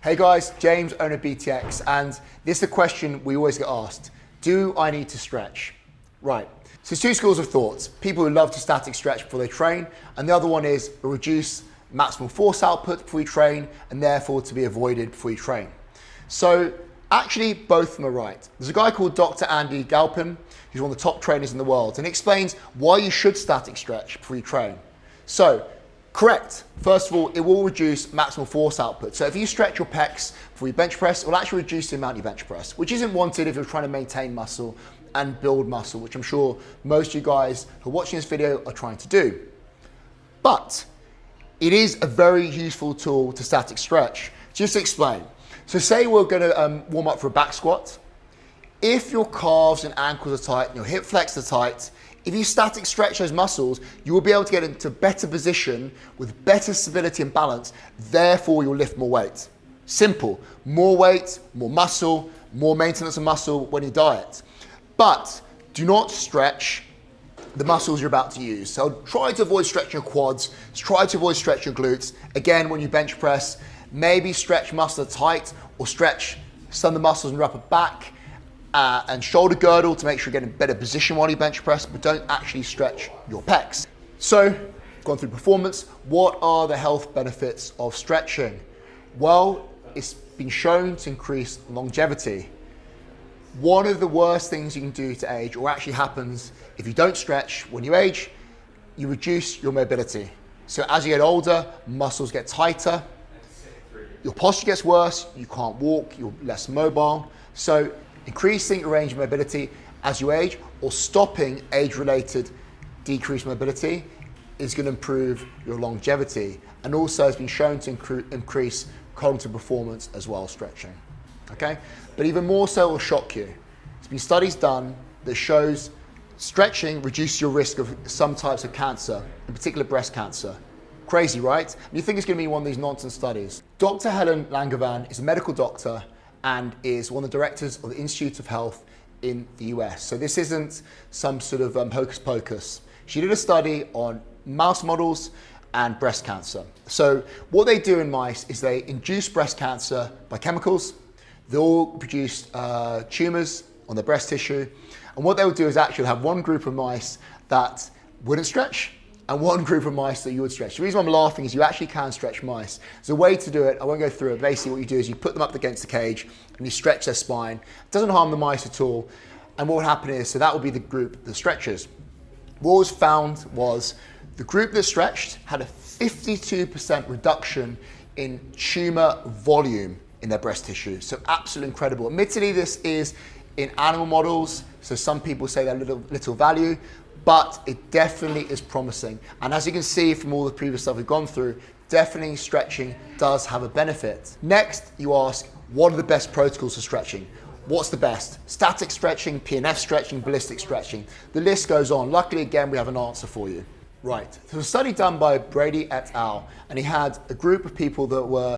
Hey guys, James, owner of BTX, and this is a question we always get asked. Do I need to stretch? Right, so there's two schools of thoughts. People who love to static stretch before they train, and the other one is reduce maximal force output before you train, and therefore to be avoided before you train. So actually, both of them are right. There's a guy called Dr. Andy Galpin, who's one of the top trainers in the world, and he explains why you should static stretch before you train. So, correct. First of all, it will reduce maximal force output. So if you stretch your pecs before you bench press, it will actually reduce the amount you bench press, which isn't wanted if you're trying to maintain muscle and build muscle, which I'm sure most of you guys who are watching this video are trying to do. But it is a very useful tool to static stretch. Just to explain. So say we're gonna warm up for a back squat. If your calves and ankles are tight and your hip flexors are tight, if you static stretch those muscles, you will be able to get into a better position with better stability and balance, therefore you'll lift more weight. Simple, more weight, more muscle, more maintenance of muscle when you diet. But do not stretch the muscles you're about to use. So try to avoid stretching your quads, try to avoid stretching your glutes. Again, when you bench press, maybe stretch muscle tight or stretch some of the muscles in your upper back, and shoulder girdle to make sure you're getting a better position while you bench press, but don't actually stretch your pecs. So, gone through performance, what are the health benefits of stretching? Well, it's been shown to increase longevity. One of the worst things you can do to age, or actually happens if you don't stretch when you age, you reduce your mobility. So as you get older, muscles get tighter, your posture gets worse, you can't walk, you're less mobile. So increasing your range of mobility as you age or stopping age-related decreased mobility is going to improve your longevity, and also has been shown to increase cognitive performance as well, stretching. Okay? But even more so, it will shock you. There's been studies done that shows stretching reduces your risk of some types of cancer, in particular breast cancer. Crazy, right? And you think it's going to be one of these nonsense studies. Dr. Helen Langevin is a medical doctor and is one of the directors of the Institute of Health in the US. So this isn't some sort of hocus pocus. She did a study on mouse models and breast cancer. So what they do in mice is they induce breast cancer by chemicals. They all produce tumors on the breast tissue. And what they would do is actually have one group of mice that wouldn't stretch and one group of mice that you would stretch. The reason I'm laughing is you actually can stretch mice. There's a way to do it. I won't go through it. Basically what you do is you put them up against the cage and you stretch their spine. It doesn't harm the mice at all. And what would happen is, so that would be the group that stretches. What was found was the group that stretched had a 52% reduction in tumor volume in their breast tissue. So absolutely incredible. Admittedly, this is in animal models, so some people say they're little value, but it definitely is promising. And as you can see from all the previous stuff we've gone through, definitely stretching does have a benefit. Next, you ask, what are the best protocols for stretching? What's the best? Static stretching, PNF stretching, ballistic stretching. The list goes on. Luckily, again, we have an answer for you. Right, so a study done by Brady et al., and he had a group of people that were